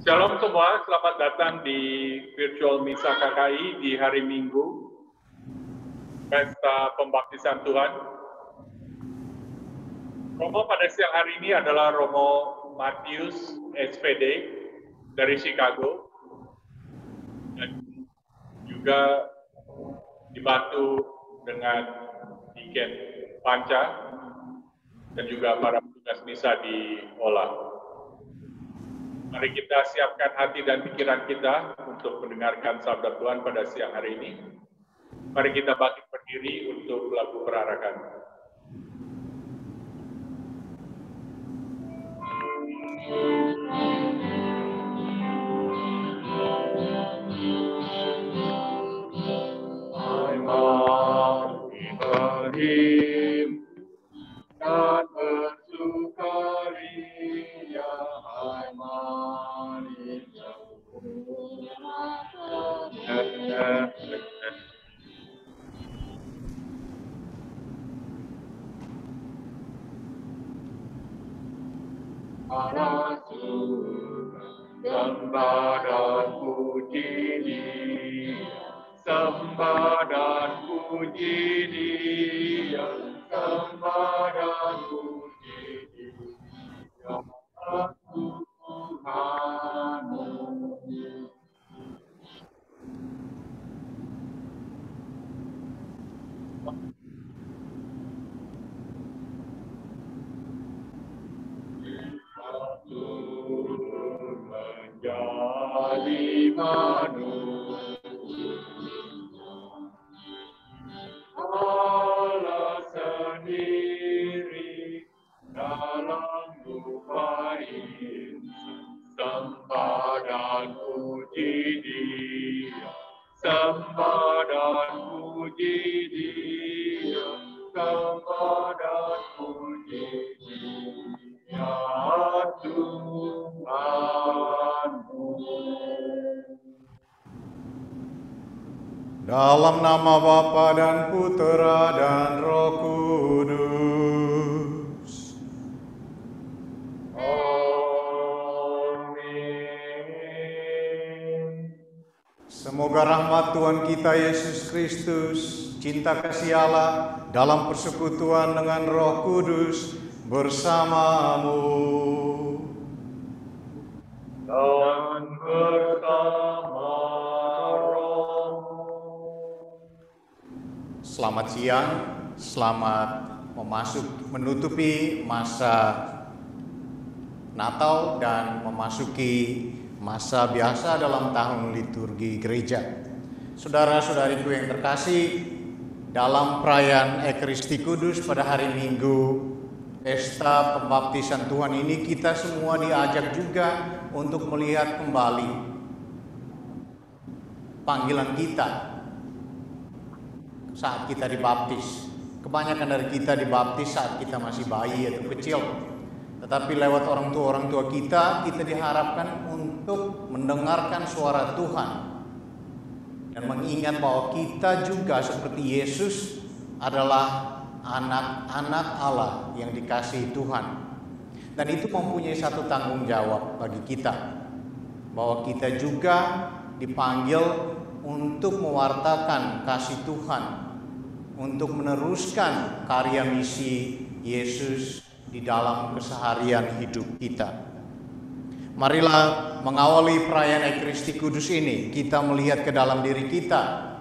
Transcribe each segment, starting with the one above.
Shalom semua, selamat datang di virtual Misa KKI di hari Minggu, Pesta Pembaptisan Tuhan. Romo pada siang hari ini adalah Romo Matius SPD dari Chicago, dan juga dibantu dengan Deacon Panca dan juga para petugas misa di Ola. Mari kita siapkan hati dan pikiran kita untuk mendengarkan sabda Tuhan pada siang hari ini. Mari kita bangkit berdiri untuk lagu perarakan. Ibrahim dan bersukaria, sembah dan puji Dia, sembah dan puji Dia, sembah dan puji Dia, Tuhanmu. Menjadi manusia, Allah sendiri dalam rupa insan, sembah dan puji Dia, sembah dan puji Dia, sembah dan puji Dia, Tuhanmu. Dalam nama Bapa dan Putera dan Roh Kudus. Amin. Semoga rahmat Tuhan kita Yesus Kristus, cinta kasih Allah dalam persekutuan dengan Roh Kudus bersamamu. Dan bersama rohmu. Selamat siang, selamat menutupi masa Natal dan memasuki masa biasa dalam tahun liturgi gereja. Saudara-saudariku yang terkasih, dalam perayaan Ekaristi Kudus pada hari Minggu, Pesta Pembaptisan Tuhan ini, kita semua diajak juga untuk melihat kembali panggilan kita saat kita dibaptis. Kebanyakan dari kita dibaptis saat kita masih bayi atau kecil. Tetapi lewat orang tua kita diharapkan untuk mendengarkan suara Tuhan dan mengingat bahwa kita juga seperti Yesus adalah anak-anak Allah yang dikasihi Tuhan. Dan itu mempunyai satu tanggung jawab bagi kita, bahwa kita juga dipanggil untuk mewartakan kasih Tuhan, untuk meneruskan karya misi Yesus di dalam keseharian hidup kita. Marilah mengawali perayaan Ekaristi Kudus ini, kita melihat ke dalam diri kita,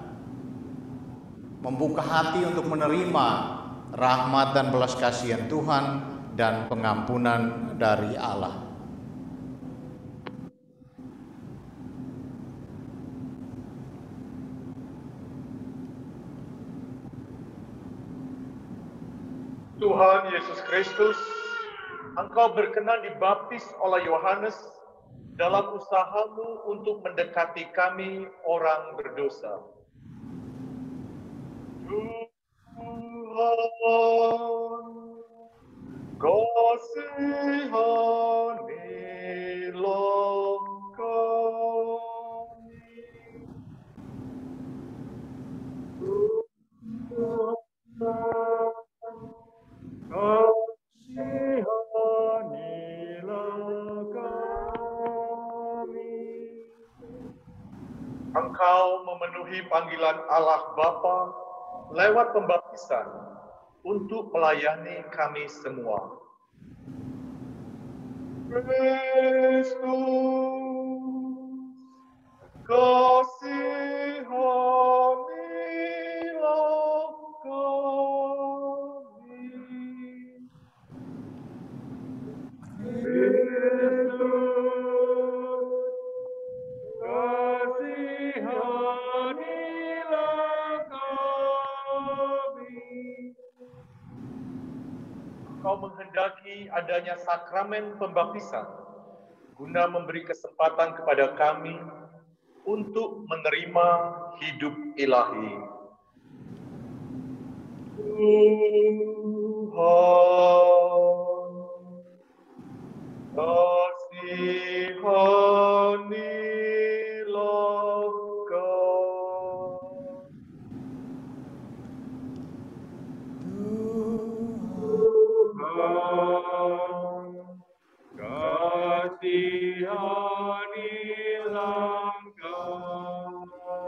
membuka hati untuk menerima rahmat dan belas kasihan Tuhan dan pengampunan dari Allah. Tuhan Yesus Kristus, Engkau berkenan dibaptis oleh Yohanes dalam usahamu untuk mendekati kami orang berdosa. Tuhan, kasihanilah kami. Kasihanilah kami. Engkau memenuhi panggilan Allah Bapa lewat pembaptisan untuk melayani kami semua. Kristus, kasihanilah kami. Kristus, kasihanilah kami. Engkau menghendaki adanya sakramen pembaptisan guna memberi kesempatan kepada kami untuk menerima hidup ilahi. Tuhan, kasihanilah kami. Kasihanilah kami.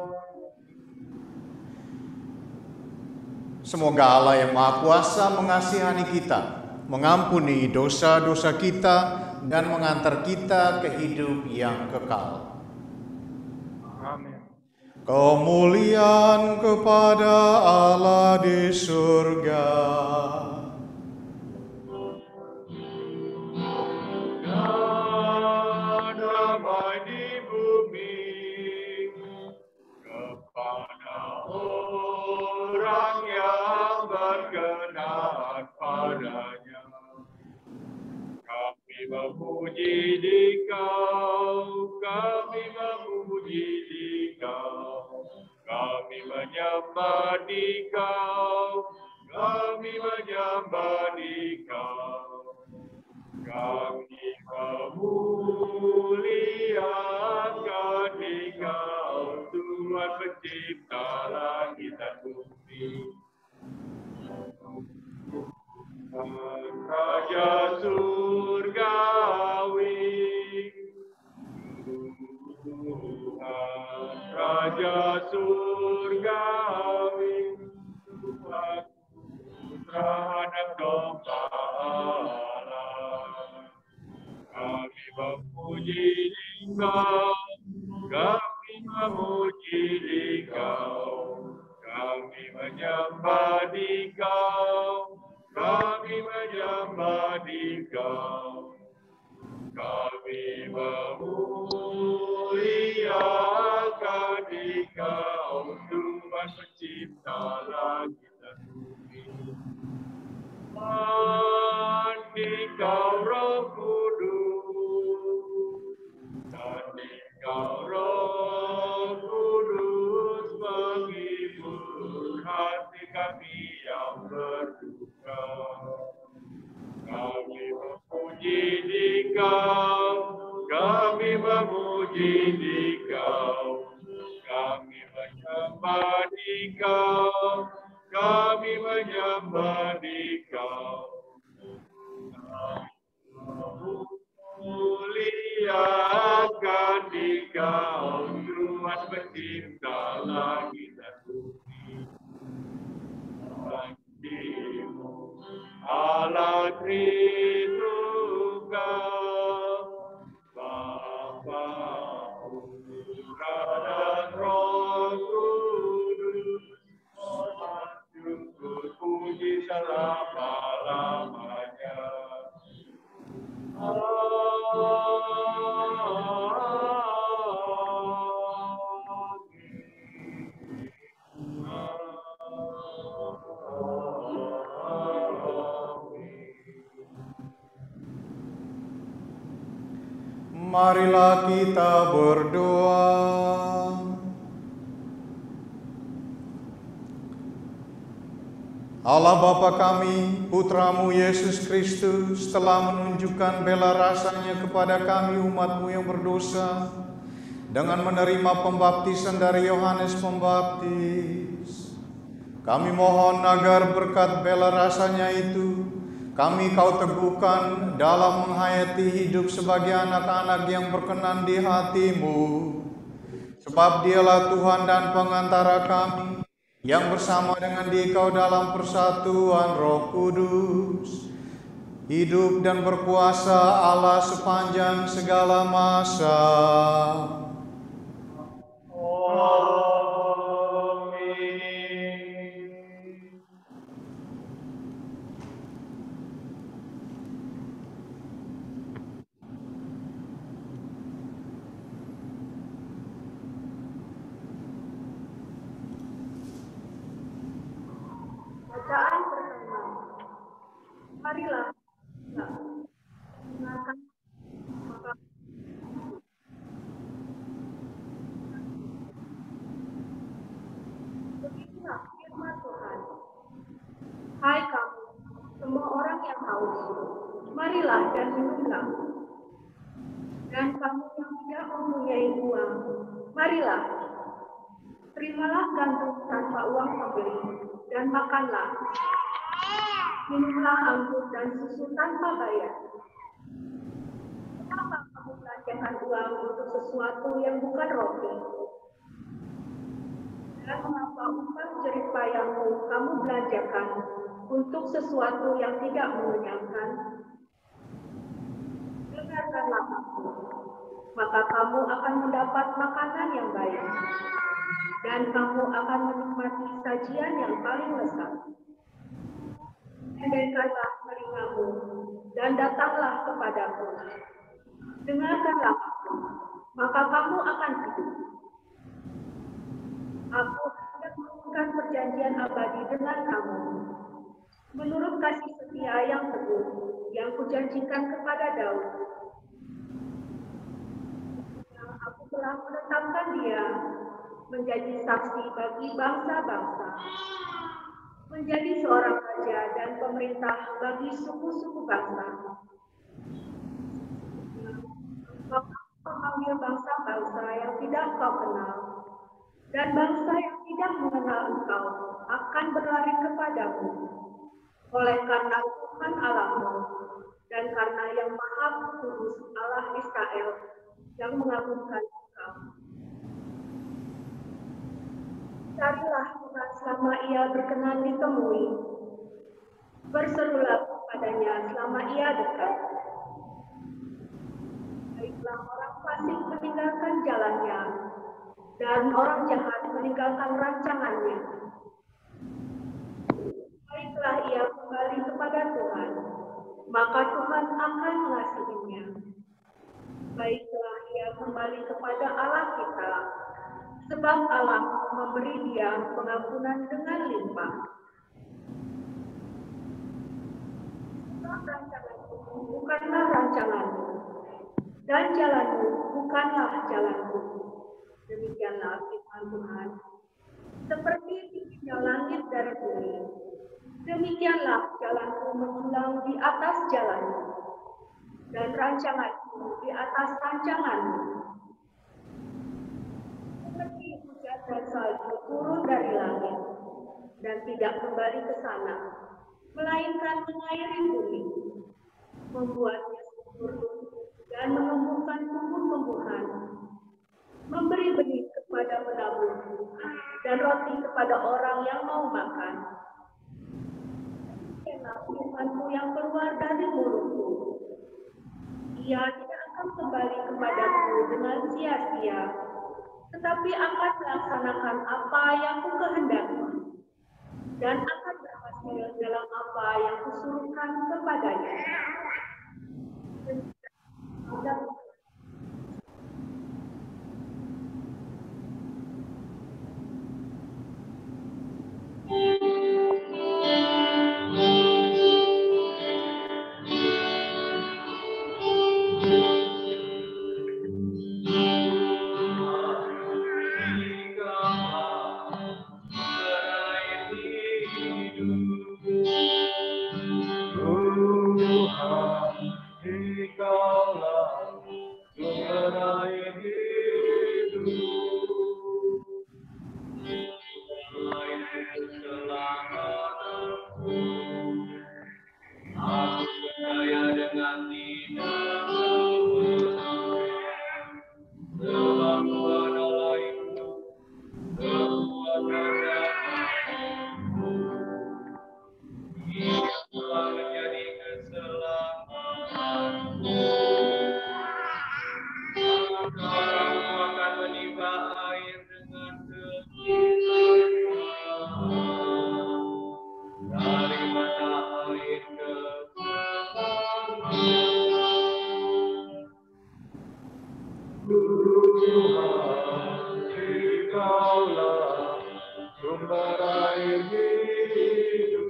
Semoga Allah yang Maha Kuasa mengasihani kita, mengampuni dosa-dosa kita, dan mengantar kita ke hidup yang kekal. Amin. Kemuliaan kepada Allah di surga. Damai di bumi kepada orang yang berkenan padanya. Kami memuji Dikau, kami memuji Dikau, kami menyembah Dikau, kami menyembah Dikau. Kami memuliakan Dikau, Tuhan pencipta langit dan bumi. Raja surgawi, Tuhan Raja surgawi, Tuhan Putra dan Domba Allah. Kami memuji Dikau, kami memuji Dikau, kami menyembah Dikau, kami menyembah Dikau, kami memuliakan Dikau, Tuhan pencipta langit dan bumi. Dikau Roh Kudus, Dikau Roh Kudus menghibur hati kami yang berduka. Kami memuji Dikau, kami memuji Dikau, kami menyembah Dikau, kami menyembah Dikau. Muliakan Dikau, Tuhan pencipta langit dan bumi. Bagi-Mu Allah Tritunggal, Bapa, Putra dan Roh Kudus, syukur puji selama-lamanya. Marilah kita berdoa. Allah Bapa kami, Putra-Mu Yesus Kristus telah menunjukkan bela rasanya kepada kami umat-Mu yang berdosa dengan menerima pembaptisan dari Yohanes Pembaptis. Kami mohon agar berkat bela rasanya itu kami Kau teguhkan dalam menghayati hidup sebagai anak-anak yang berkenan di hati-Mu, Sebab dialah Tuhan dan pengantara kami, yang bersama dengan Dikau dalam persatuan Roh Kudus, hidup dan berkuasa Allah sepanjang segala masa. Bacaan pertama. Marilah kita dengarkan maka beginilah firman Tuhan. Hai kamu, semua orang yang haus, marilah dan minumlah. Dan kamu yang tidak mempunyai uang, marilah, terimalah gandum tanpa uang pembeli, dan makanlah. Minumlah anggur dan susu tanpa bayar. Kenapa kamu belanjakan uang untuk sesuatu yang bukan roti? Dan mengapa upah jerih payahmu kamu belanjakan untuk sesuatu yang tidak mengenyangkan? Dengarkanlah aku, maka kamu akan mendapat makanan yang baik, dan kamu akan menikmati sajian yang paling lezat. Endengkanlah telingamu dan datanglah kepadaku. Dengarkanlah aku, maka kamu akan hidup. Aku hendak melakukan perjanjian abadi dengan kamu, menurut kasih setia yang teguh yang kujanjikan kepada Daud. Aku telah menetapkan dia menjadi saksi bagi bangsa-bangsa, menjadi seorang raja dan pemerintah bagi suku-suku bangsa. Maka memanggil bangsa-bangsa yang tidak kau kenal, dan bangsa yang tidak mengenal engkau akan berlari kepadamu, oleh karena Tuhan Allahmu, dan karena yang Maha Kudus Allah Israel yang mengagumkan engkau. Carilah Tuhan selama ia berkenan ditemui. Berserulah kepadanya selama ia dekat. Baiklah orang fasik meninggalkan jalannya, dan orang jahat meninggalkan rancangannya. Baiklah ia kembali kepada Tuhan, maka Tuhan akan mengasihinya. Baiklah ia kembali kepada Allah kita, sebab Allah memberi dia pengampunan dengan limpah. Sebab rancanganku bukanlah rancanganmu, dan jalanmu bukanlah jalanku. Demikianlah firman Tuhan. Seperti tingginya langit dari bumi, demikianlah jalanku menjulang di atas jalanmu, dan rancanganku di atas rancanganmu. Seperti hujan dan salju turun dari langit, dan tidak kembali ke sana, melainkan mengairi bumi, membuatnya subur dan menumbuhkan tumbuh-tumbuhan, memberi benih kepada penabur, dan roti kepada orang yang mau makan. Demikianlah firman-Ku yang keluar dari mulutku. Ia tidak akan kembali kepadaku dengan sia-sia, tetapi akan melaksanakan apa yang Kukehendaki, dan akan berhasil dalam apa yang Kusuruhkan kepadanya. Tuhan Engkaulah sumber air hidup.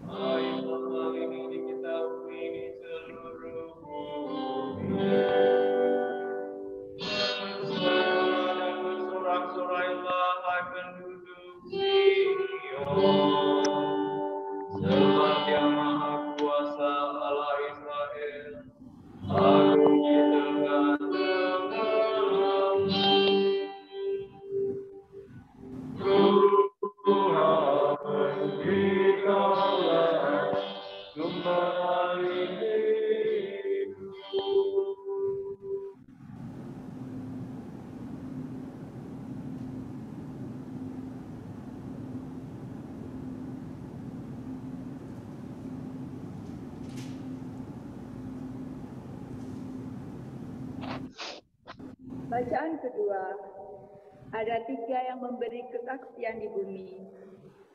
Airlah ini diketahui di seluruh bumi. Bersorak dan bersorak-sorailah hai penduduk Sion. Sebab Yang Maha Kuasa Allah Israel agung di tengah-tengahmu. Tuhan, Engkaulah sumber air hidup. Bacaan kedua, ada 3 yang memberi kesaksian di bumi,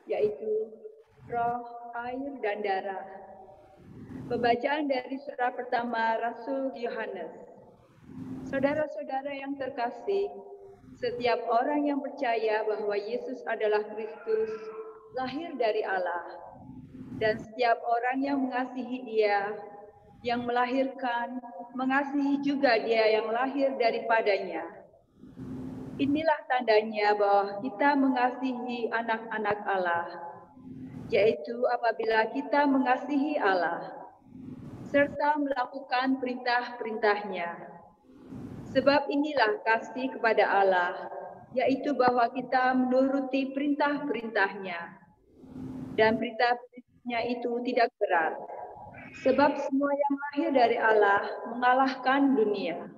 yaitu roh, air, dan darah. Pembacaan dari surat pertama Rasul Yohanes. Saudara-saudara yang terkasih, setiap orang yang percaya bahwa Yesus adalah Kristus lahir dari Allah, dan setiap orang yang mengasihi Dia, yang melahirkan, mengasihi juga Dia yang lahir daripadanya. Inilah tandanya bahwa kita mengasihi anak-anak Allah, yaitu apabila kita mengasihi Allah, serta melakukan perintah-perintahnya. Sebab inilah kasih kepada Allah, yaitu bahwa kita menuruti perintah-perintahnya. Dan perintah-perintahnya itu tidak berat. Sebab semua yang lahir dari Allah mengalahkan dunia.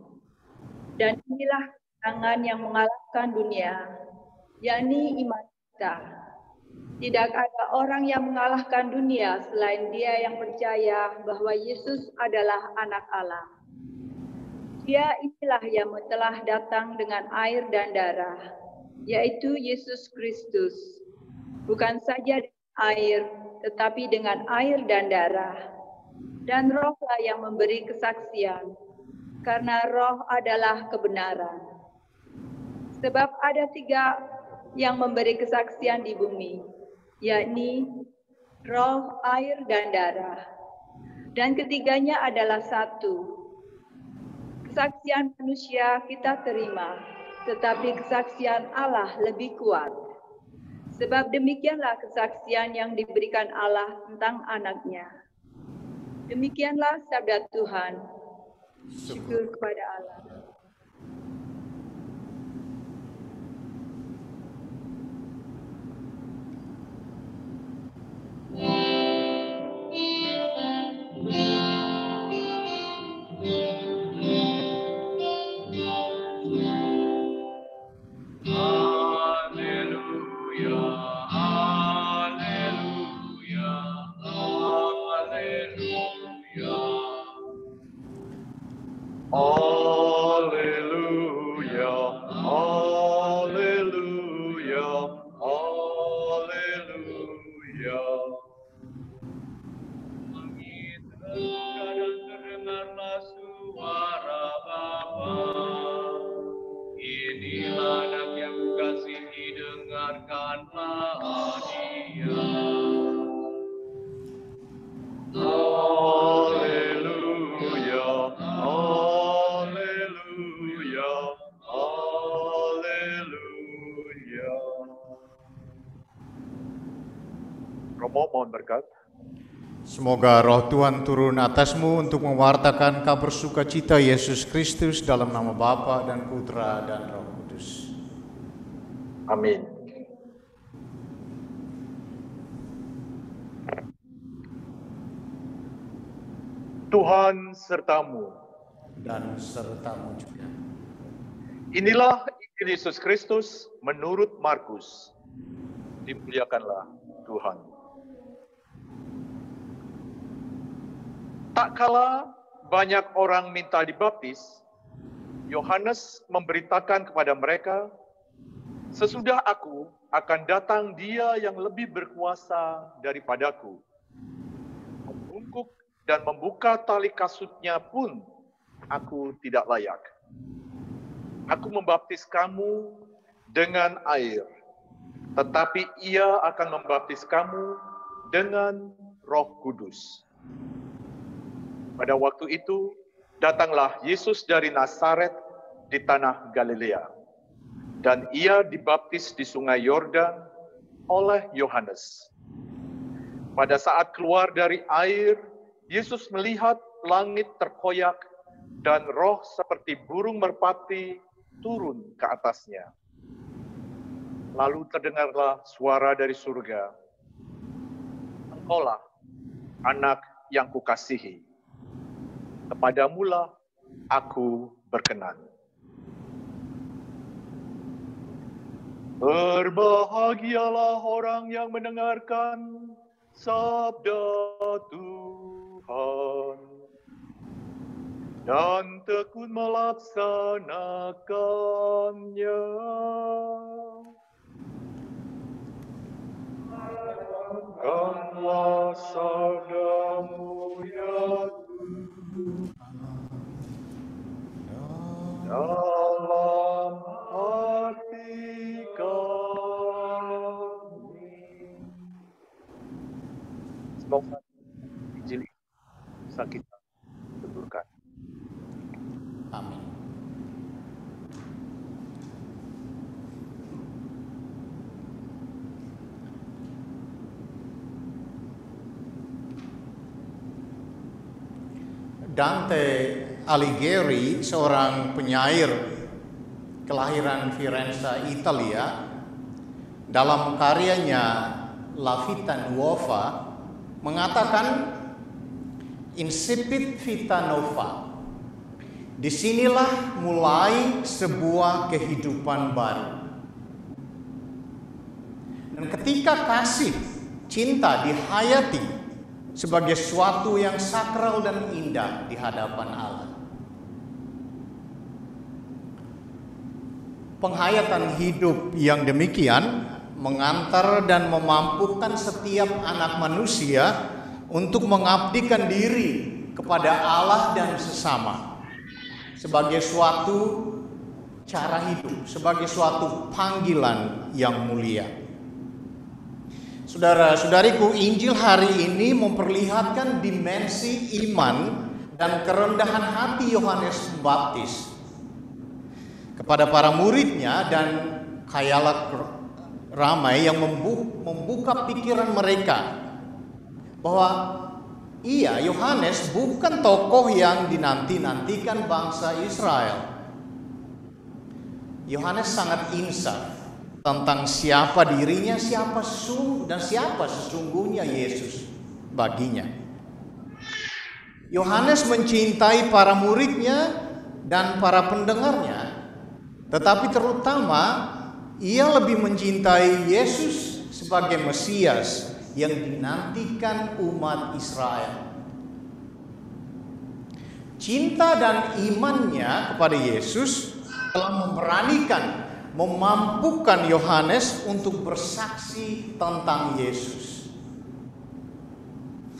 Dan inilah kemenangan yang mengalahkan dunia, yakni iman kita. Tidak ada orang yang mengalahkan dunia selain Dia yang percaya bahwa Yesus adalah anak Allah. Dia inilah yang telah datang dengan air dan darah, yaitu Yesus Kristus. Bukan saja dengan air, tetapi dengan air dan darah. Dan Rohlah yang memberi kesaksian, karena Roh adalah kebenaran. Sebab ada 3 yang memberi kesaksian di bumi, yakni roh, air, dan darah. Dan ketiganya adalah satu. Kesaksian manusia kita terima, tetapi kesaksian Allah lebih kuat. Sebab demikianlah kesaksian yang diberikan Allah tentang anak-Nya. Demikianlah sabda Tuhan. Syukur kepada Allah. Romo, mohon berkat. Semoga roh Tuhan turun atasmu untuk mewartakan kabar sukacita Yesus Kristus dalam nama Bapa dan Putra dan Roh Kudus. Amin. Tuhan sertamu. Dan sertamu juga. Inilah Injil Yesus Kristus menurut Markus. Dimuliakanlah Tuhan. Tak kala banyak orang minta dibaptis, Yohanes memberitakan kepada mereka, Sesudah aku akan datang Dia yang lebih berkuasa daripadaku. Membungkuk dan membuka tali kasutnya pun aku tidak layak. Aku membaptis kamu dengan air, tetapi Ia akan membaptis kamu dengan Roh Kudus. Pada waktu itu, datanglah Yesus dari Nazaret di tanah Galilea, dan Ia dibaptis di sungai Yordan oleh Yohanes. Pada saat keluar dari air, Yesus melihat langit terkoyak dan roh seperti burung merpati turun ke atasnya. Lalu terdengarlah suara dari surga, "Engkaulah anak yang kukasihi, kepadamulah aku berkenan." Berbahagialah orang yang mendengarkan sabda Tuhan dan tekun melaksanakannya. Angkatlah sabdamu ya Tuhan dalam hati kami. Semoga Injil bisa kita tuturkan. Amin. Dante Alighieri, seorang penyair kelahiran Firenze, Italia, dalam karyanya La Vita Nuova mengatakan, incipit vita nova. Disinilah mulai sebuah kehidupan baru. Dan ketika kasih, cinta dihayati sebagai suatu yang sakral dan indah di hadapan Allah. Penghayatan hidup yang demikian mengantar dan memampukan setiap anak manusia untuk mengabdikan diri kepada Allah dan sesama sebagai suatu cara hidup, sebagai suatu panggilan yang mulia. Saudara-saudariku, Injil hari ini memperlihatkan dimensi iman dan kerendahan hati Yohanes Pembaptis kepada para muridnya dan khayalak ramai yang membuka pikiran mereka bahwa Yohanes bukan tokoh yang dinanti-nantikan bangsa Israel. Yohanes sangat insaf tentang siapa dirinya, siapa sesungguhnya Yesus baginya. Yohanes mencintai para muridnya dan para pendengarnya, tetapi terutama ia lebih mencintai Yesus sebagai Mesias yang dinantikan umat Israel. Cinta dan imannya kepada Yesus telah memampukan Yohanes untuk bersaksi tentang Yesus.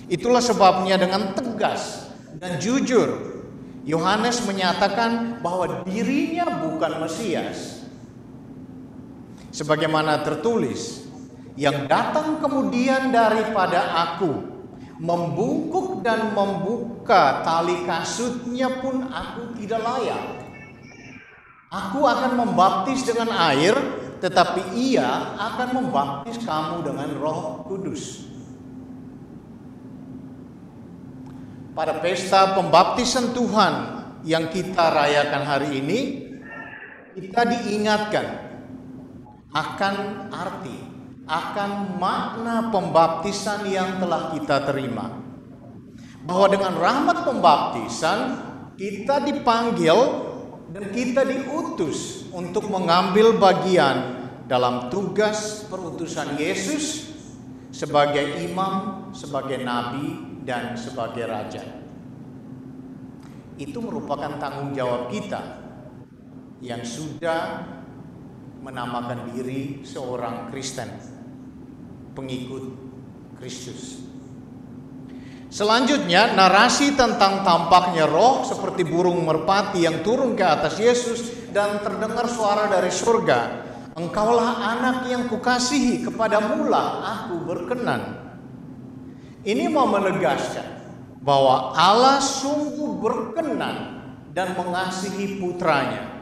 Itulah sebabnya dengan tegas dan jujur Yohanes menyatakan bahwa dirinya bukan Mesias. Sebagaimana tertulis, yang datang kemudian daripada aku, membungkuk dan membuka tali kasutnya pun aku tidak layak. Aku akan membaptis dengan air, tetapi Ia akan membaptis kamu dengan Roh Kudus. Pada pesta pembaptisan Tuhan yang kita rayakan hari ini, kita diingatkan akan arti, akan makna pembaptisan yang telah kita terima. Bahwa dengan rahmat pembaptisan, kita dipanggil dan kita diutus untuk mengambil bagian dalam tugas perutusan Yesus sebagai imam, sebagai nabi, dan sebagai raja. Itu merupakan tanggung jawab kita yang sudah menamakan diri seorang Kristen, pengikut Kristus. Selanjutnya, narasi tentang tampaknya roh seperti burung merpati yang turun ke atas Yesus dan terdengar suara dari surga, "Engkaulah anak yang kukasihi, kepadamulah aku berkenan." Ini mau menegaskan bahwa Allah sungguh berkenan dan mengasihi putranya.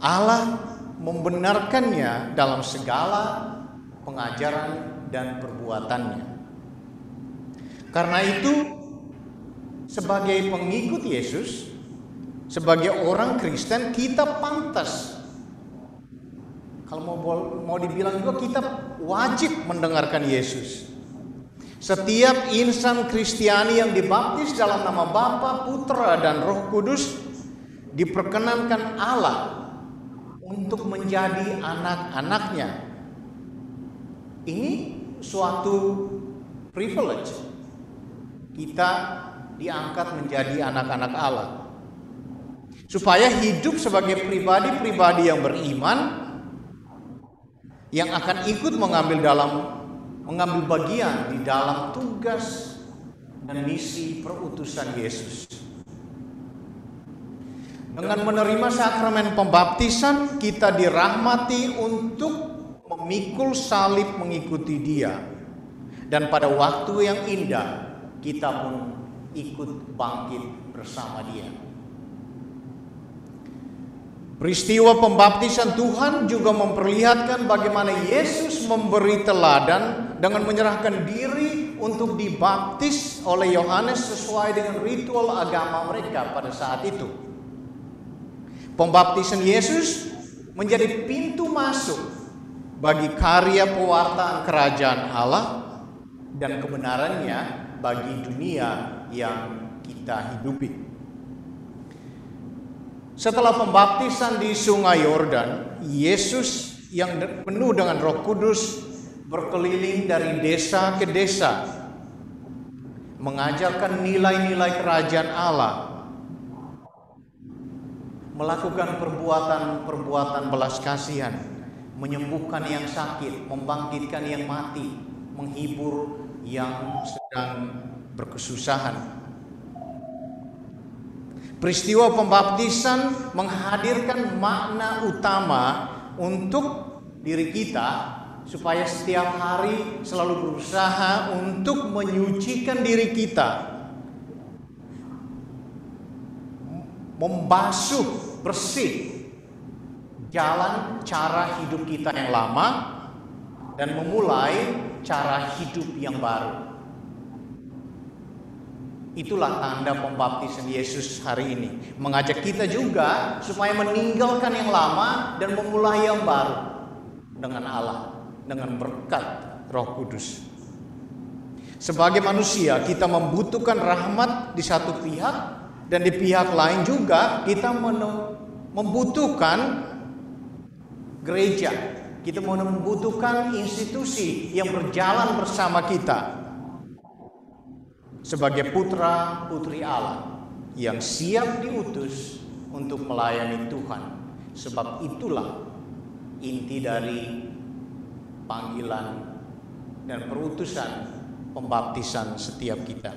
Allah membenarkannya dalam segala pengajaran dan perbuatannya. Karena itu, sebagai pengikut Yesus, sebagai orang Kristen, kita pantas, kalau mau dibilang juga, kita wajib mendengarkan Yesus. Setiap insan Kristiani yang dibaptis dalam nama Bapa, Putra, dan Roh Kudus diperkenankan Allah untuk menjadi anak-anaknya. Ini suatu privilege. Kita diangkat menjadi anak-anak Allah. Supaya hidup sebagai pribadi-pribadi yang beriman, yang akan ikut mengambil bagian di dalam tugas dan misi perutusan Yesus. Dengan menerima sakramen pembaptisan, kita dirahmati untuk memikul salib mengikuti Dia. Dan pada waktu yang indah, kita pun ikut bangkit bersama Dia. Peristiwa pembaptisan Tuhan juga memperlihatkan bagaimana Yesus memberi teladan dengan menyerahkan diri untuk dibaptis oleh Yohanes sesuai dengan ritual agama mereka pada saat itu. Pembaptisan Yesus menjadi pintu masuk bagi karya pewartaan kerajaan Allah dan kebenarannya bagi dunia yang kita hidupi. Setelah pembaptisan di Sungai Yordan, Yesus yang penuh dengan Roh Kudus berkeliling dari desa ke desa, mengajarkan nilai-nilai kerajaan Allah, melakukan perbuatan-perbuatan belas kasihan, menyembuhkan yang sakit, membangkitkan yang mati, menghibur yang sedang berkesusahan. Peristiwa pembaptisan menghadirkan makna utama untuk diri kita, supaya setiap hari selalu berusaha untuk menyucikan diri kita, membasuh bersih jalan cara hidup kita yang lama dan memulai cara hidup yang baru. Itulah tanda pembaptisan Yesus hari ini, mengajak kita juga supaya meninggalkan yang lama dan memulai yang baru dengan Allah, dengan berkat Roh Kudus. Sebagai manusia, kita membutuhkan rahmat di satu pihak, dan di pihak lain juga kita membutuhkan gereja. Kita membutuhkan institusi yang berjalan bersama kita sebagai putra-putri Allah yang siap diutus untuk melayani Tuhan. Sebab itulah inti dari panggilan dan perutusan pembaptisan setiap kita.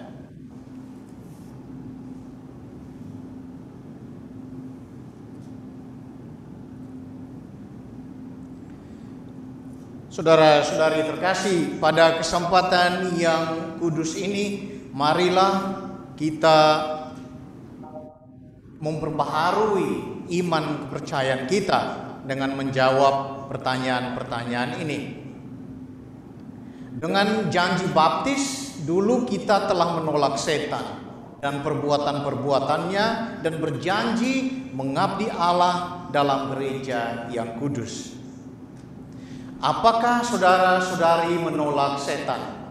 Saudara-saudari terkasih, pada kesempatan yang kudus ini, marilah kita memperbaharui iman kepercayaan kita dengan menjawab pertanyaan-pertanyaan ini. Dengan janji baptis, dulu kita telah menolak setan dan perbuatan-perbuatannya dan berjanji mengabdi Allah dalam gereja yang kudus. Apakah saudara-saudari menolak setan?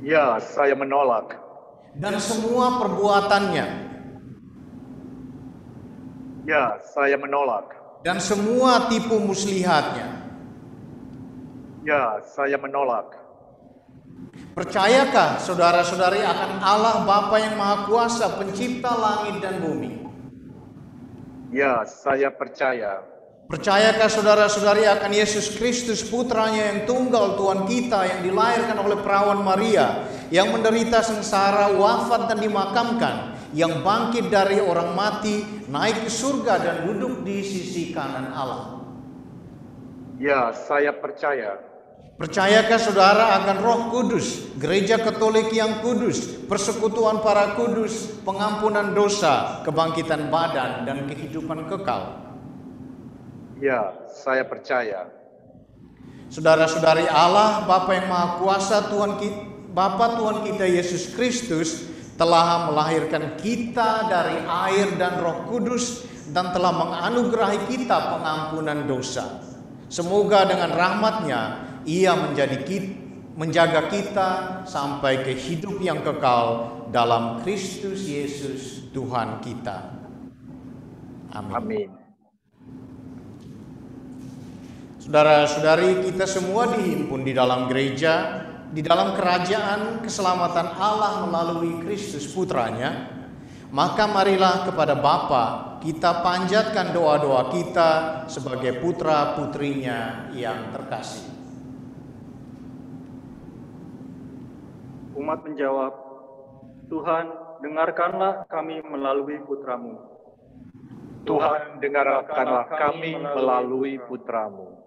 Ya, saya menolak. Dan semua perbuatannya? Ya, saya menolak. Dan semua tipu muslihatnya? Ya, saya menolak. Percayakah saudara-saudari akan Allah Bapa yang Maha Kuasa, pencipta langit dan bumi? Ya, saya percaya. Percayakah saudara-saudari akan Yesus Kristus, putranya yang tunggal, Tuhan kita, yang dilahirkan oleh perawan Maria, yang menderita sengsara, wafat dan dimakamkan, yang bangkit dari orang mati, naik ke surga dan duduk di sisi kanan Allah? Ya, saya percaya. Percayakah saudara akan Roh Kudus, Gereja Katolik yang kudus, persekutuan para kudus, pengampunan dosa, kebangkitan badan, dan kehidupan kekal? Ya, saya percaya. Saudara-saudari Allah, Bapa yang Maha Kuasa, Bapa Tuhan kita Yesus Kristus telah melahirkan kita dari air dan Roh Kudus dan telah menganugerahi kita pengampunan dosa. Semoga dengan rahmat-Nya Ia menjaga kita sampai ke hidup yang kekal dalam Kristus Yesus Tuhan kita. Amin. Amin. Saudara-saudari, kita semua dihimpun di dalam gereja, di dalam kerajaan keselamatan Allah melalui Kristus Putranya. Maka marilah kepada Bapa kita panjatkan doa-doa kita sebagai putra-putrinya yang terkasih. Umat menjawab, Tuhan, dengarkanlah kami melalui Putra-Mu. Tuhan, dengarkanlah kami melalui Putra-Mu.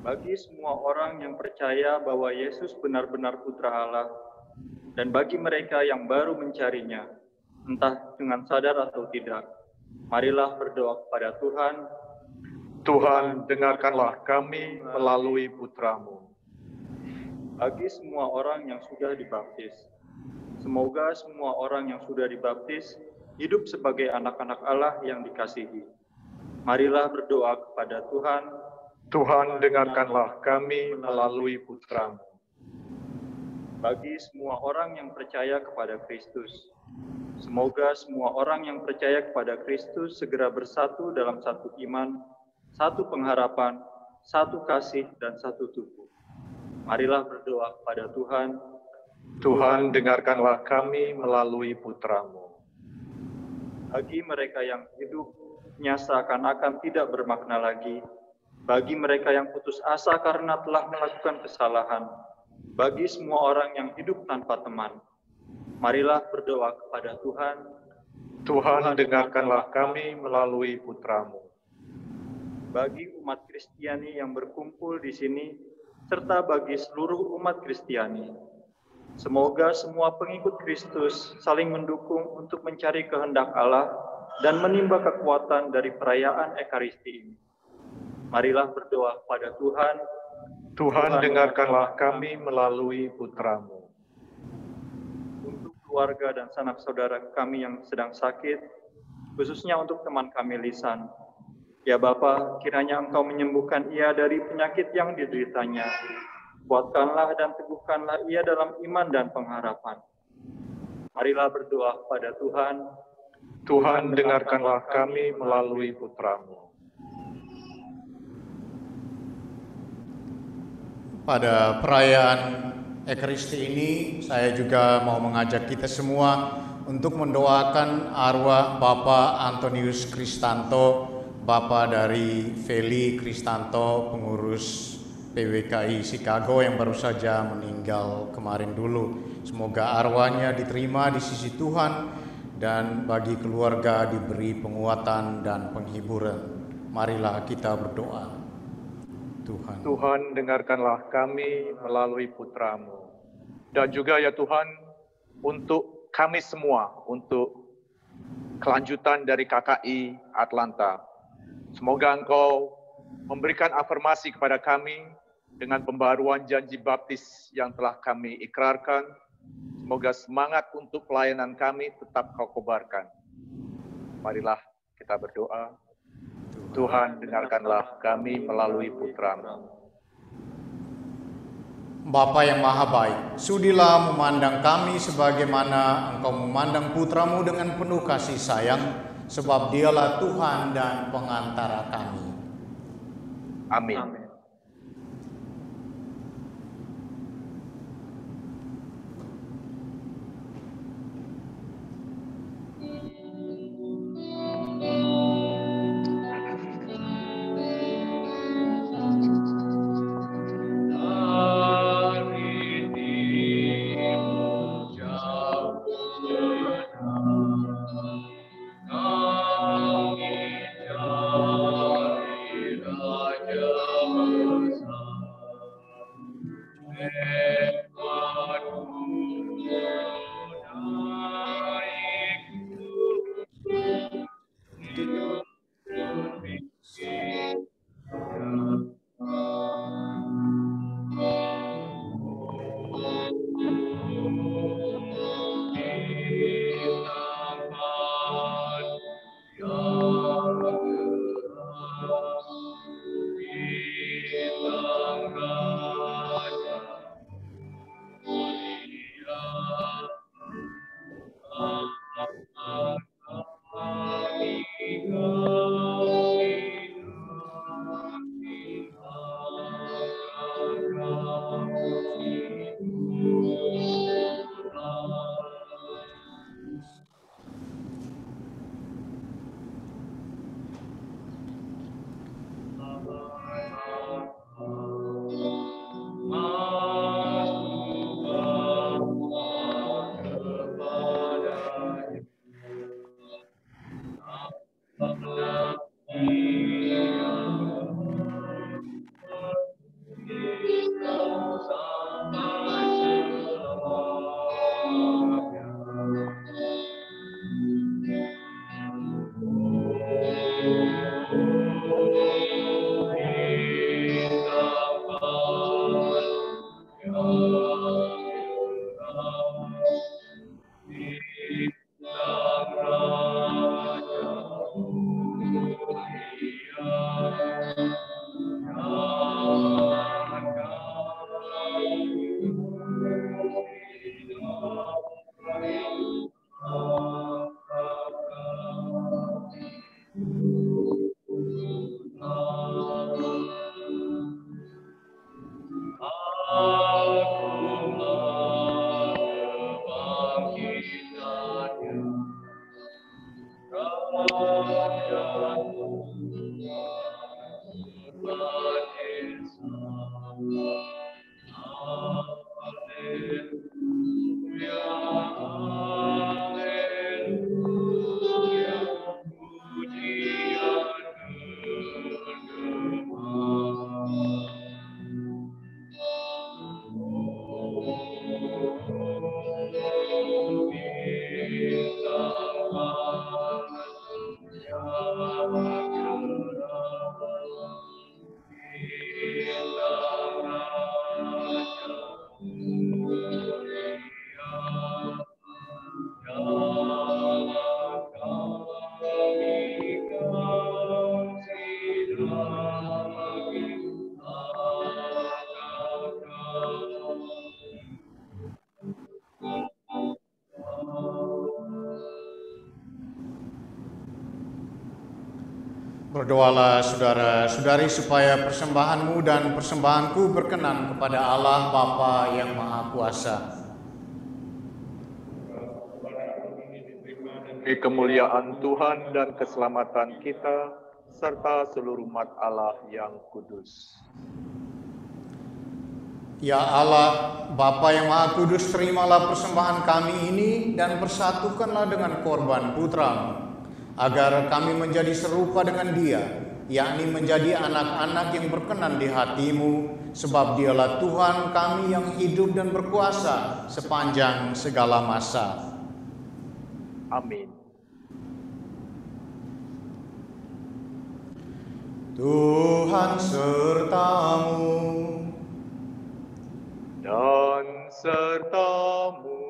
Bagi semua orang yang percaya bahwa Yesus benar-benar Putra Allah, dan bagi mereka yang baru mencarinya, entah dengan sadar atau tidak, marilah berdoa kepada Tuhan. Tuhan, dengarkanlah kami melalui Putra-Mu. Bagi semua orang yang sudah dibaptis, semoga semua orang yang sudah dibaptis hidup sebagai anak-anak Allah yang dikasihi. Marilah berdoa kepada Tuhan. Tuhan, dengarkanlah kami melalui Putra-Mu. Bagi semua orang yang percaya kepada Kristus, semoga semua orang yang percaya kepada Kristus segera bersatu dalam satu iman, satu pengharapan, satu kasih, dan satu tubuh. Marilah berdoa kepada Tuhan. Tuhan, dengarkanlah kami melalui Putra-Mu. Bagi mereka yang hidupnya seakan-akan tidak bermakna lagi, bagi mereka yang putus asa karena telah melakukan kesalahan, bagi semua orang yang hidup tanpa teman, marilah berdoa kepada Tuhan. Tuhan, dengarkanlah kami melalui Putra-Mu. Bagi umat Kristiani yang berkumpul di sini, serta bagi seluruh umat Kristiani, semoga semua pengikut Kristus saling mendukung untuk mencari kehendak Allah dan menimba kekuatan dari perayaan Ekaristi ini. Marilah berdoa kepada Tuhan. Tuhan, dengarkanlah kami melalui Putra-Mu. Untuk keluarga dan sanak saudara kami yang sedang sakit, khususnya untuk teman kami Lisan. Ya Bapa, kiranya Engkau menyembuhkan ia dari penyakit yang dideritanya. Kuatkanlah dan teguhkanlah ia dalam iman dan pengharapan. Marilah berdoa kepada Tuhan. Tuhan, dengarkanlah kami melalui Putra-Mu. Pada perayaan Ekaristi ini, saya juga mau mengajak kita semua untuk mendoakan arwah Bapak Antonius Kristanto, Bapak dari Feli Kristanto, pengurus PWKI Chicago yang baru saja meninggal kemarin dulu. Semoga arwahnya diterima di sisi Tuhan dan bagi keluarga diberi penguatan dan penghiburan. Marilah kita berdoa. Tuhan, dengarkanlah kami melalui Putra-Mu. Dan juga ya Tuhan, untuk kami semua, untuk kelanjutan dari KKI Atlanta. Semoga Engkau memberikan afirmasi kepada kami dengan pembaruan janji baptis yang telah kami ikrarkan. Semoga semangat untuk pelayanan kami tetap Kau kobarkan. Marilah kita berdoa. Tuhan, dengarkanlah kami melalui Putra-Mu. Bapa yang Maha Baik, sudilah memandang kami sebagaimana Engkau memandang Putra-Mu dengan penuh kasih sayang, sebab Dialah Tuhan dan pengantara kami. Amin. Amin. Berdoalah saudara-saudari supaya persembahanmu dan persembahanku berkenan kepada Allah Bapa yang Maha Kuasa. Demi kemuliaan Tuhan dan keselamatan kita, serta seluruh umat Allah yang kudus. Ya Allah, Bapa yang Maha Kudus, terimalah persembahan kami ini dan persatukanlah dengan korban Putra-Mu, agar kami menjadi serupa dengan Dia, yakni menjadi anak-anak yang berkenan di hati-Mu, sebab Dialah Tuhan kami yang hidup dan berkuasa sepanjang segala masa. Amin. Tuhan sertamu Dan sertamu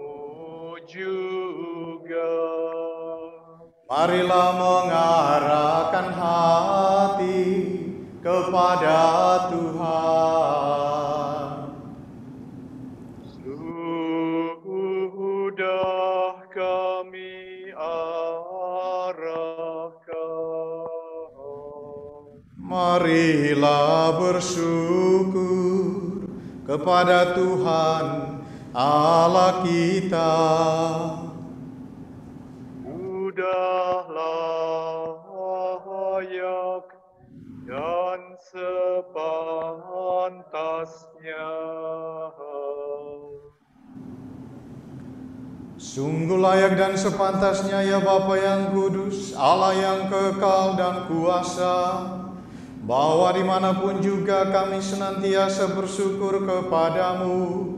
juga. Marilah mengarahkan hati kepada Tuhan. Sudah kami arahkan. Marilah bersyukur kepada Tuhan Allah kita. Layak dan sepantasnya. Sungguh layak dan sepantasnya ya Bapa yang kudus, Allah yang kekal dan kuasa, bahwa dimanapun juga kami senantiasa bersyukur kepadamu,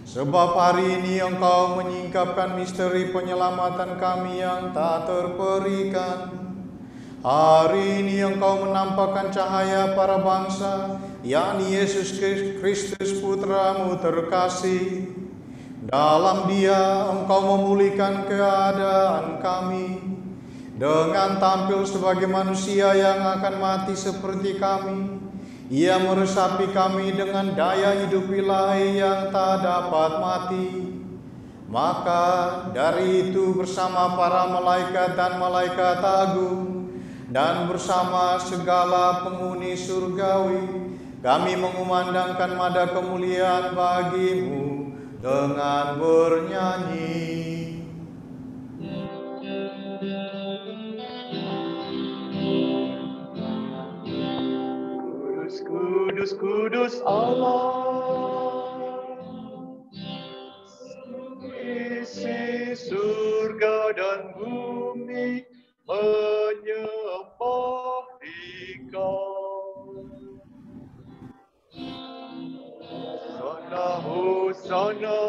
sebab hari ini Engkau menyingkapkan misteri penyelamatan kami yang tak terperikan. Hari ini Engkau menampakkan cahaya para bangsa, yakni Yesus Kristus Putramu terkasih. Dalam Dia Engkau memulihkan keadaan kami, dengan tampil sebagai manusia yang akan mati seperti kami. Ia meresapi kami dengan daya hidup ilahi yang tak dapat mati. Maka dari itu bersama para malaikat dan malaikat agung, dan bersama segala penghuni surgawi, kami mengumandangkan nada kemuliaan bagi-Mu dengan bernyanyi. Kudus, kudus Allah, isi surga dan bumi menyembah Dikau. Hosana, hosana,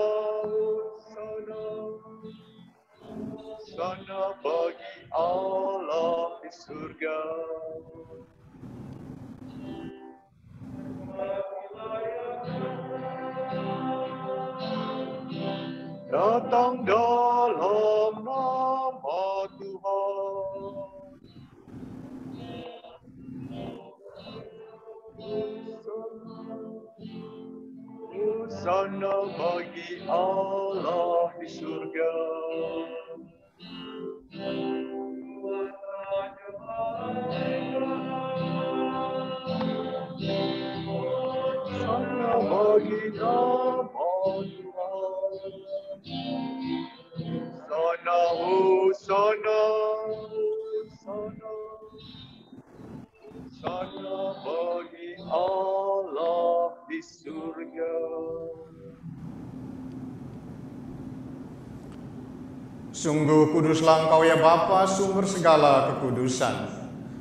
hosana bagi Allah di surga. Datang dalam nama Tuhan. Hosana bagi Allah di surga. Hosana bagi nama Tuhan. Hosana, hosana, hosana, hosana bagi Allah di surga. Sungguh kuduslah Engkau ya Bapa, sumber segala kekudusan.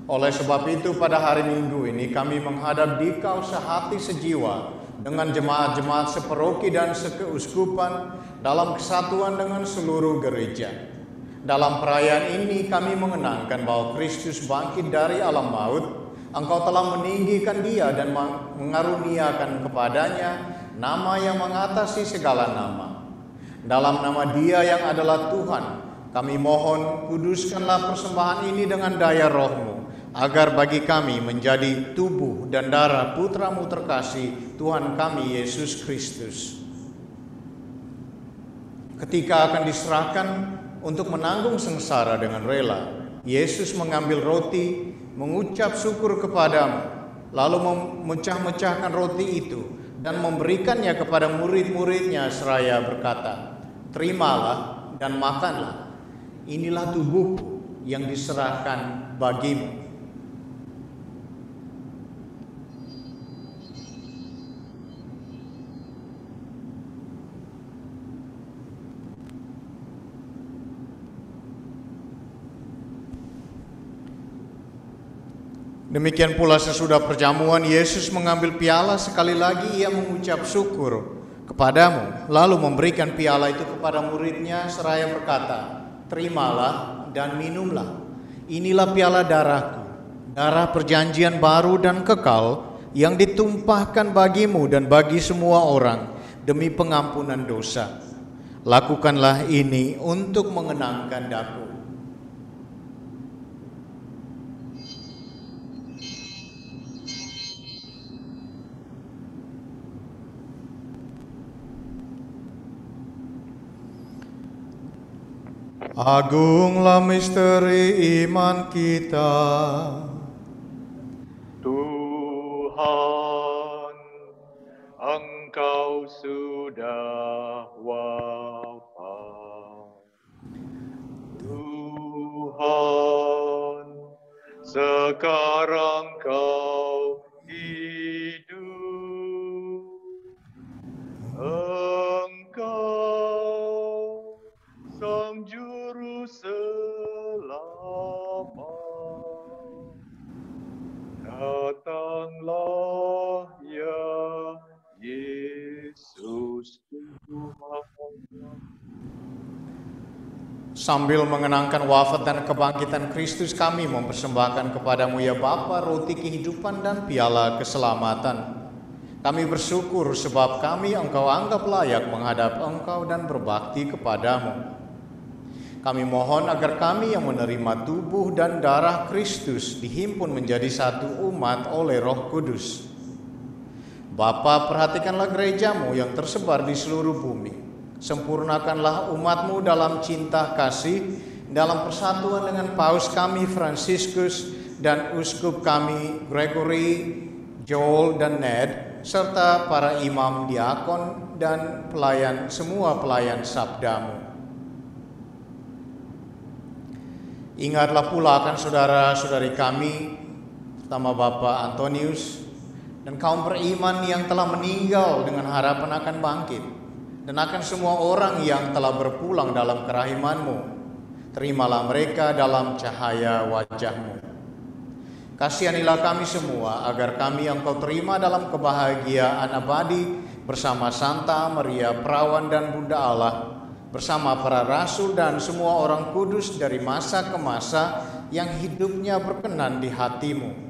Oleh sebab itu pada hari Minggu ini kami menghadap Dikau sehati sejiwa dengan jemaat-jemaat separoki dan sekeuskupan dalam kesatuan dengan seluruh gereja. Dalam perayaan ini kami mengenangkan bahwa Kristus bangkit dari alam maut. Engkau telah meninggikan Dia dan mengaruniakan kepadanya nama yang mengatasi segala nama. Dalam nama Dia yang adalah Tuhan, kami mohon kuduskanlah persembahan ini dengan daya Roh-Mu, agar bagi kami menjadi tubuh dan darah Putra-Mu terkasih, Tuhan kami Yesus Kristus. Ketika akan diserahkan untuk menanggung sengsara dengan rela, Yesus mengambil roti, mengucap syukur kepadamu, lalu memecah-mecahkan roti itu dan memberikannya kepada murid-muridnya seraya berkata, "Terimalah dan makanlah, inilah tubuhku yang diserahkan bagimu." Demikian pula sesudah perjamuan, Yesus mengambil piala, sekali lagi Ia mengucap syukur kepadamu, lalu memberikan piala itu kepada muridnya seraya berkata, "Terimalah dan minumlah, inilah piala darahku, darah perjanjian baru dan kekal yang ditumpahkan bagimu dan bagi semua orang demi pengampunan dosa. Lakukanlah ini untuk mengenangkan Daku." Agunglah misteri iman kita. Tuhan, Engkau sudah wafat. Tuhan, sekarang Kau hidup. Engkau Sang Juru Selamat, datang Sambil mengenangkan wafat dan kebangkitan Kristus, kami mempersembahkan kepadamu ya Bapa roti kehidupan dan piala keselamatan. Kami bersyukur sebab kami Engkau anggap layak menghadap Engkau dan berbakti kepadamu. Kami mohon agar kami yang menerima tubuh dan darah Kristus dihimpun menjadi satu umat oleh Roh Kudus. Bapa, perhatikanlah gerejamu yang tersebar di seluruh bumi. Sempurnakanlah umatmu dalam cinta kasih, dalam persatuan dengan Paus kami Fransiskus dan Uskup kami Gregory, Joel dan Ned, serta para imam, diakon, dan pelayan, semua pelayan sabdamu. Ingatlah pula akan saudara-saudari kami, terutama Bapak Antonius, dan kaum beriman yang telah meninggal dengan harapan akan bangkit, dan akan semua orang yang telah berpulang dalam kerahiman-Mu. Terimalah mereka dalam cahaya wajah-Mu. Kasihanilah kami semua agar kami yang Kau terima dalam kebahagiaan abadi bersama Santa Maria Perawan dan Bunda Allah, bersama para rasul dan semua orang kudus dari masa ke masa yang hidupnya berkenan di hati-Mu.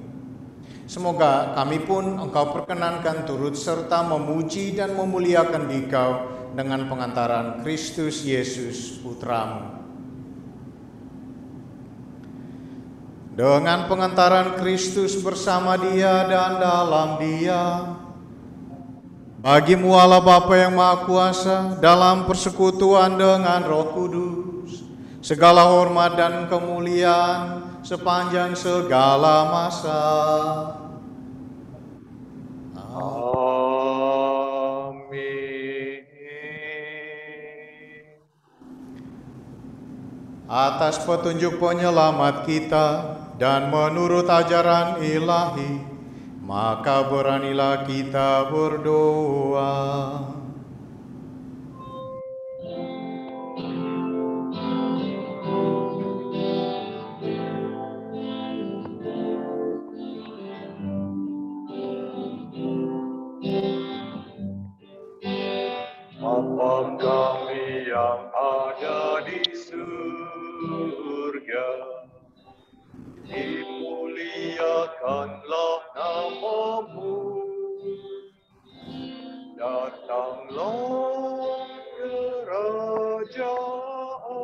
Semoga kami pun Engkau perkenankan turut serta memuji dan memuliakan Dikau dengan pengantaran Kristus Yesus Putramu. Dengan pengantaran Kristus bersama Dia dan dalam Dia, bagi-Mu Allah Bapa yang Maha Kuasa, dalam persekutuan dengan Roh Kudus, segala hormat dan kemuliaan sepanjang segala masa. Amin. Atas petunjuk penyelamat kita dan menurut ajaran ilahi, maka beranilah kita berdoa. Bapa kami yang ada di surga, dimuliakanlah nama-Mu, datanglah kerajaan-Mu,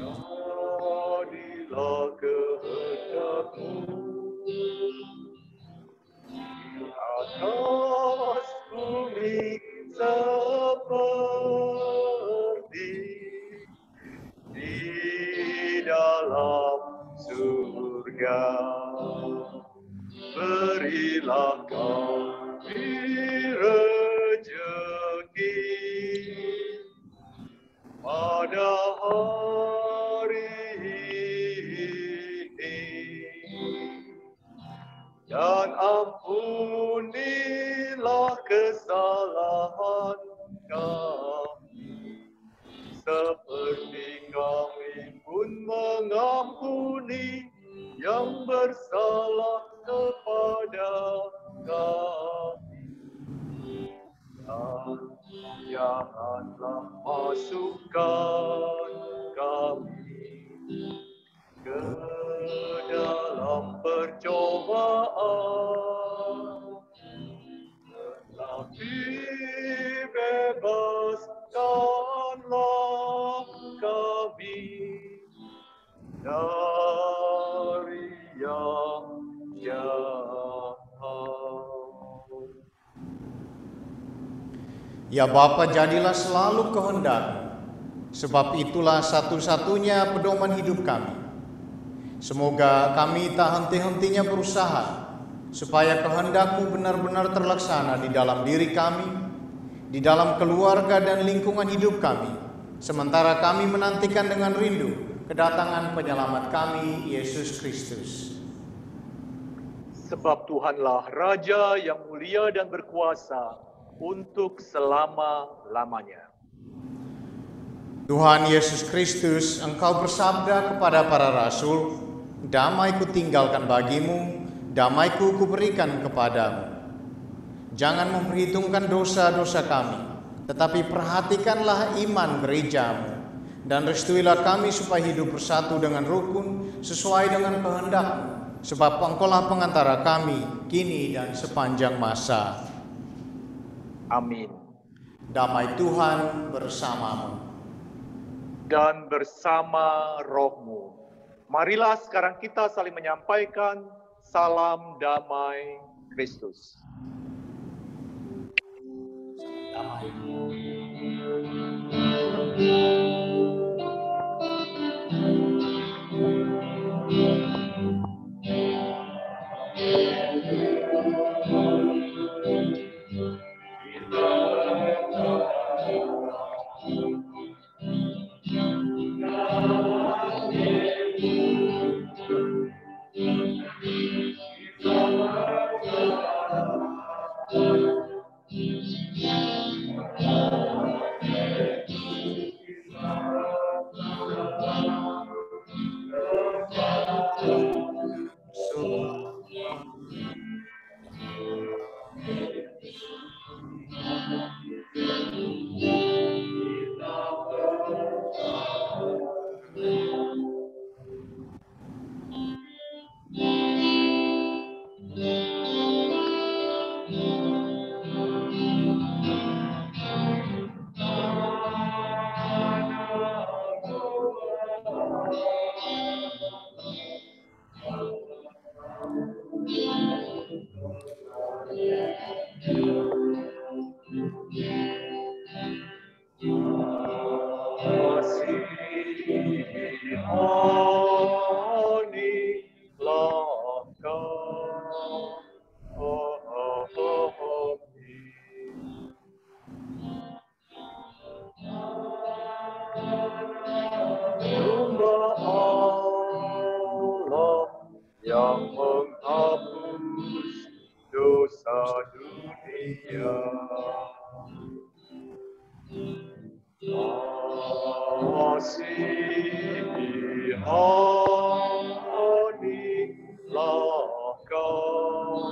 jadilah kehendak-Mu di atas bumi seperti di dalam surga. Berilah kami rezeki pada hari ini, dan ampunilah kesalahan kami, seperti kami pun mengampuni yang bersalah kepada kami. Dan janganlah masukkan kami ke dalam percobaan, tetapi bebaskanlah kami dari yang jahat. Ya Bapa, jadilah selalu kehendak-Mu, sebab itulah satu-satunya pedoman hidup kami. Semoga kami tak henti-hentinya berusaha supaya kehendak-Mu benar-benar terlaksana di dalam diri kami, di dalam keluarga dan lingkungan hidup kami, sementara kami menantikan dengan rindu kedatangan penyelamat kami, Yesus Kristus. Sebab Tuhanlah Raja yang mulia dan berkuasa untuk selama-lamanya. Tuhan Yesus Kristus, Engkau bersabda kepada para rasul, "Damai Kutinggalkan bagimu, damai-Ku Kuberikan kepadamu." Jangan memperhitungkan dosa-dosa kami, tetapi perhatikanlah iman gerejamu, dan restuilah kami supaya hidup bersatu dengan rukun sesuai dengan kehendak-Mu, sebab Engkaulah pengantara kami kini dan sepanjang masa. Amin. Damai Tuhan bersamamu. Dan bersama rohmu. Marilah sekarang kita saling menyampaikan salam damai Kristus. Damai. Yang menghapus dosa dunia. Kasihanilah kami.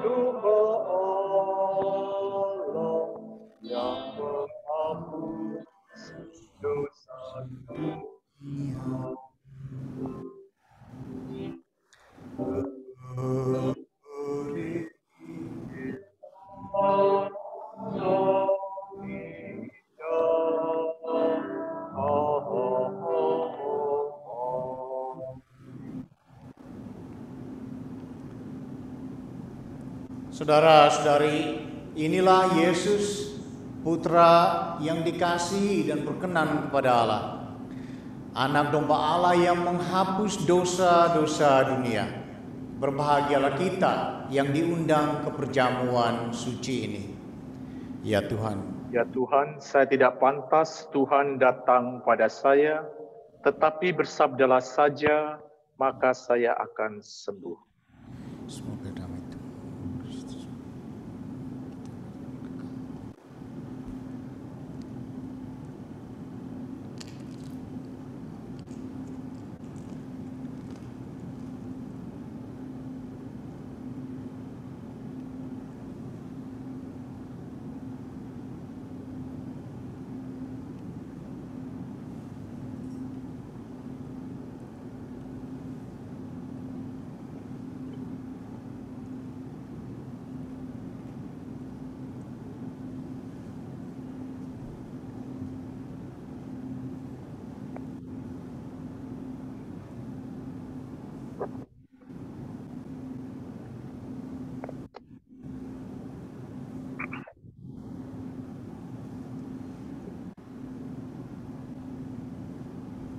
Domba Allah yang menghapus dosa dunia. Saudara-saudari, inilah Yesus, Putra yang dikasihi dan berkenan kepada Allah, Anak domba Allah yang menghapus dosa-dosa dunia. Berbahagialah kita yang diundang ke perjamuan suci ini. Ya Tuhan. Ya Tuhan, saya tidak pantas Tuhan datang pada saya, tetapi bersabdalah saja, maka saya akan sembuh. Semoga damai Tuhan Kristus.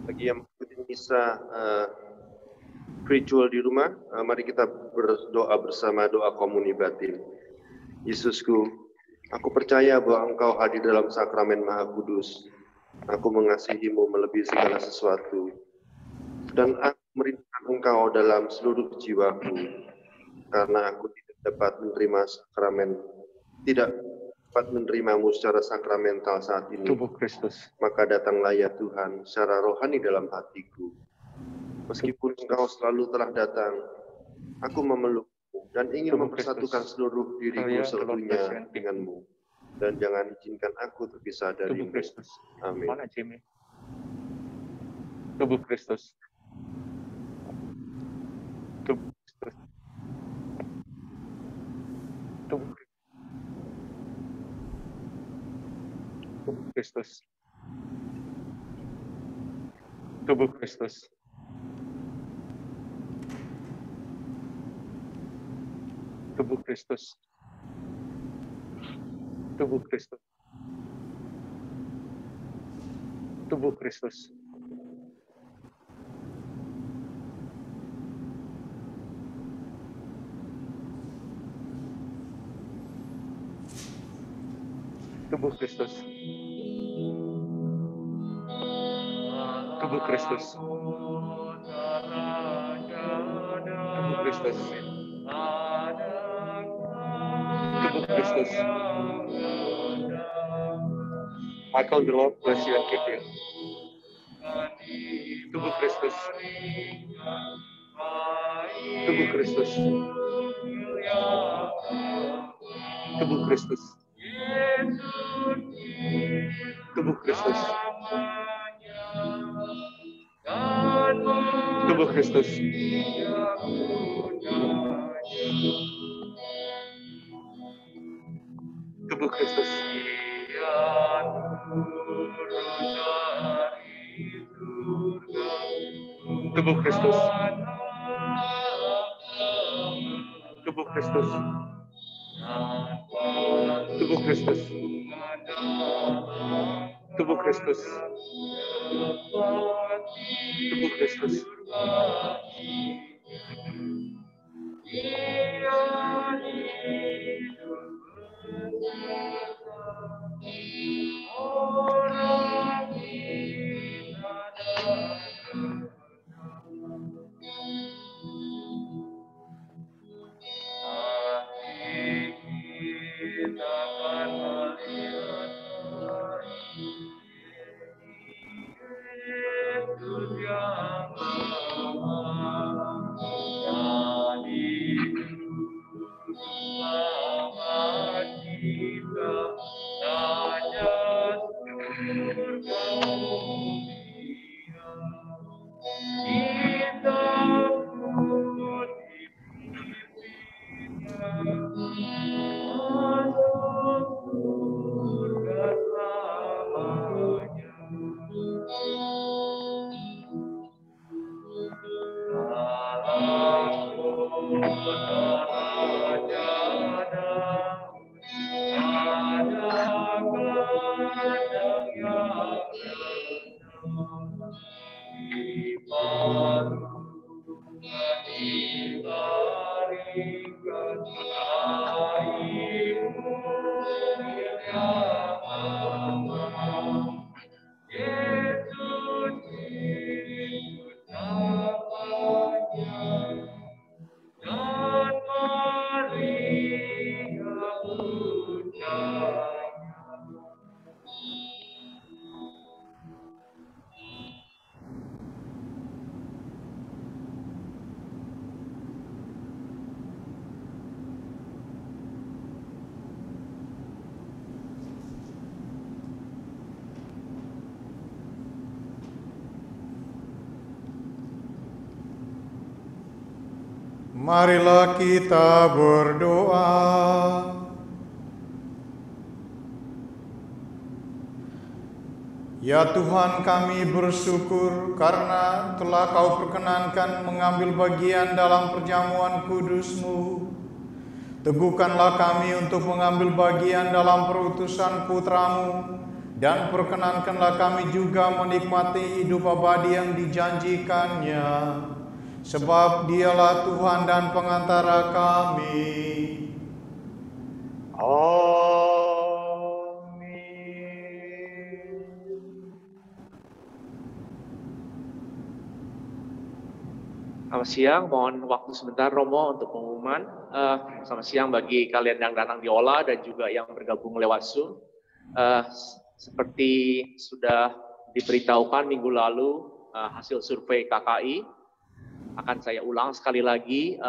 Bagi yang mengikuti misa ritual di rumah, mari kita berdoa bersama doa komuni batin. Yesusku, aku percaya bahwa Engkau hadir dalam sakramen Maha Kudus. Aku mengasihi-Mu melebihi segala sesuatu, dan aku merindukan Engkau dalam seluruh jiwaku, karena aku tidak dapat menerimamu secara sakramental saat ini. Tubuh Kristus. Maka datanglah ya Tuhan secara rohani dalam hatiku. Meskipun Engkau selalu telah datang, aku memelukmu dan ingin mempersatukan seluruh diriku seutuhnya denganmu. Dan jangan izinkan aku terpisah darimu. Amin. Tubuh Kristus. Tubuh Kristus. Tubuh Kristus. Tubuh Kristus. Tubuh Kristus. Tubuh Kristus. Tubuh Kristus. Tubuh Kristus. Tubuh Kristus. Tubuh Kristus. Tubuh Kristus. Michael, the Lord bless you and keep you. Tubuh Kristus. Tubuh Kristus. Tubuh Kristus. Tubuh Kristus. Tubuh Kristus. Tubuh Kristus. Tubuh Kristus. Tubuh Kristus. Tubuh Kristus. Tubuh Kristus. Tubuh Kristus. Marilah kita berdoa. Ya Tuhan, kami bersyukur karena telah Kau perkenankan mengambil bagian dalam perjamuan kudus-Mu. Teguhkanlah kami untuk mengambil bagian dalam perutusan Putra-Mu, dan perkenankanlah kami juga menikmati hidup abadi yang dijanjikannya. Sebab Dialah Tuhan dan pengantara kami. Amin. Selamat siang, mohon waktu sebentar Romo untuk pengumuman. Selamat siang bagi kalian yang datang di Ola dan juga yang bergabung lewat Zoom. Seperti sudah diberitahukan minggu lalu, hasil survei KKI akan saya ulang sekali lagi,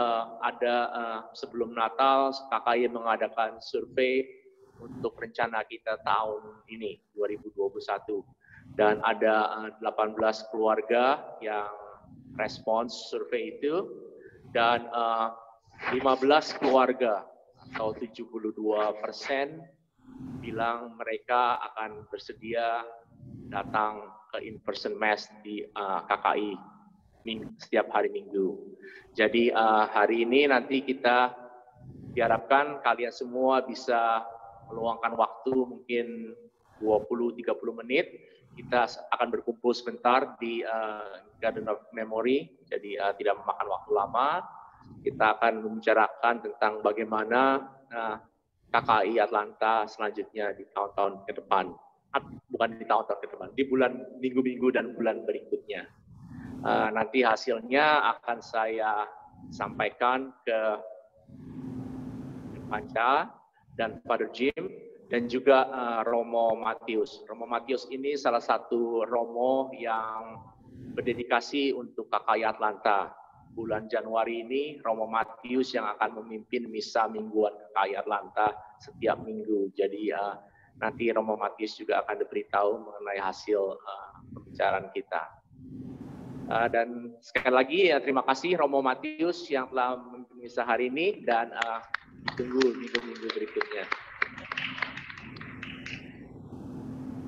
sebelum Natal KKI mengadakan survei untuk rencana kita tahun ini 2021, dan ada 18 keluarga yang respons survei itu, dan 15 keluarga atau 72% bilang mereka akan bersedia datang ke in-person mass di KKI setiap hari Minggu. Jadi hari ini nanti kita diharapkan kalian semua bisa meluangkan waktu mungkin 20-30 menit. Kita akan berkumpul sebentar di Garden of Memory, jadi tidak memakan waktu lama. Kita akan membicarakan tentang bagaimana KKI Atlanta selanjutnya di tahun-tahun ke depan. Bukan di tahun-tahun ke depan, di bulan minggu-minggu dan bulan berikutnya. Nanti hasilnya akan saya sampaikan ke Panca dan Father Jim dan juga Romo Matius. Romo Matius ini salah satu Romo yang berdedikasi untuk KKI Atlanta. Bulan Januari ini Romo Matius yang akan memimpin misa mingguan KKI Atlanta setiap minggu. Jadi nanti Romo Matius juga akan diberitahu mengenai hasil pembicaraan kita. Dan sekali lagi terima kasih Romo Matius yang telah memimpin misa hari ini, dan tunggu minggu-minggu berikutnya.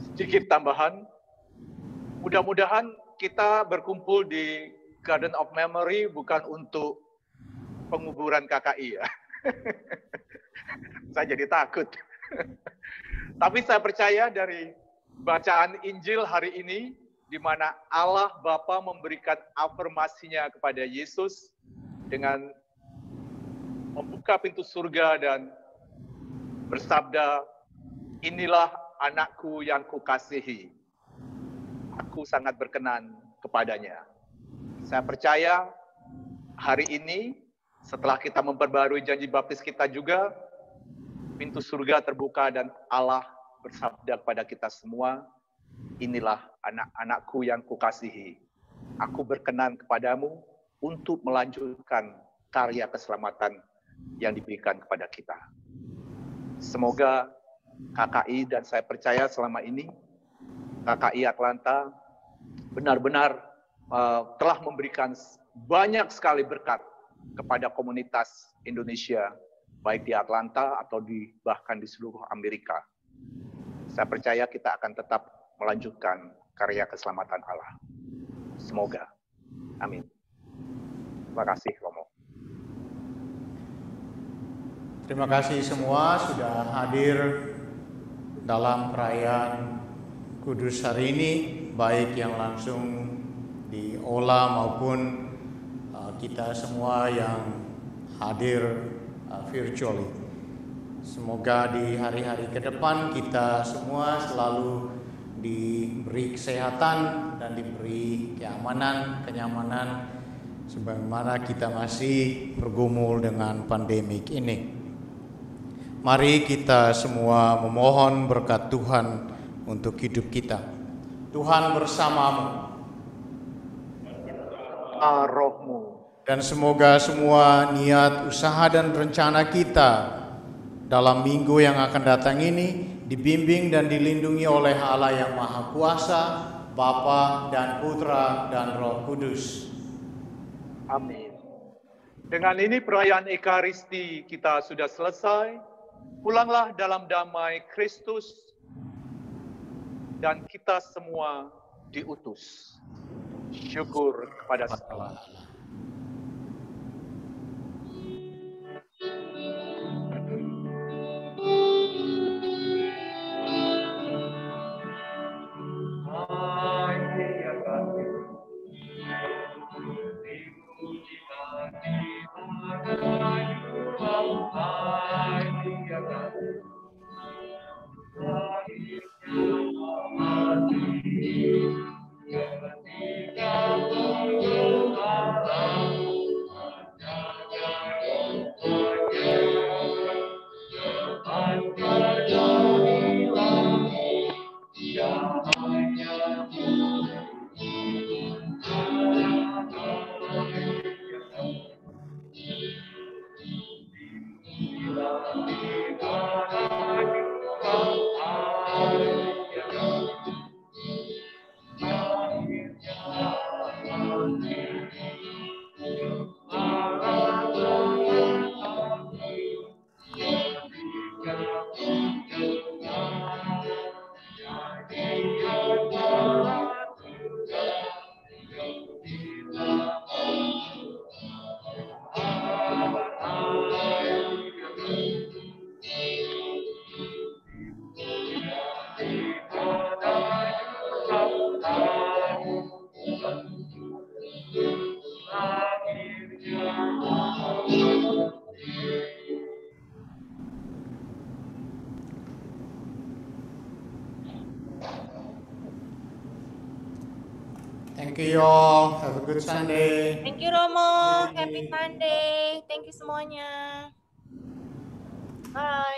Sedikit tambahan, mudah-mudahan kita berkumpul di Garden of Memory bukan untuk penguburan KKI ya. Saya jadi takut. Tapi saya percaya dari bacaan Injil hari ini, di mana Allah Bapa memberikan afirmasinya kepada Yesus dengan membuka pintu surga dan bersabda, "Inilah anakku yang kukasihi. Aku sangat berkenan kepadanya." Saya percaya hari ini setelah kita memperbarui janji baptis kita juga, pintu surga terbuka dan Allah bersabda kepada kita semua, "Inilah anak-anakku yang kukasihi. Aku berkenan kepadamu untuk melanjutkan karya keselamatan yang diberikan kepada kita." Semoga KKI, dan saya percaya selama ini KKI Atlanta benar-benar telah memberikan banyak sekali berkat kepada komunitas Indonesia, baik di Atlanta atau bahkan di seluruh Amerika. Saya percaya kita akan tetap melanjutkan karya keselamatan Allah. Semoga. Amin. Terima kasih, Romo. Terima kasih semua sudah hadir dalam perayaan Kudus hari ini, baik yang langsung di Ola maupun kita semua yang hadir virtually. Semoga di hari-hari ke depan kita semua selalu diberi kesehatan dan diberi kenyamanan sebagaimana kita masih bergumul dengan pandemik ini. Mari kita semua memohon berkat Tuhan untuk hidup kita. Tuhan bersamamu. Rohmu. Dan semoga semua niat, usaha, dan rencana kita dalam minggu yang akan datang ini dibimbing dan dilindungi oleh Allah yang Maha Kuasa, Bapa dan Putra dan Roh Kudus. Amin. Dengan ini perayaan Ekaristi kita sudah selesai. Pulanglah dalam damai Kristus dan kita semua diutus. Syukur kepada Allah. Thank you all. Have a good Sunday. Thank you Romo. Happy Sunday. Thank you semuanya. Bye.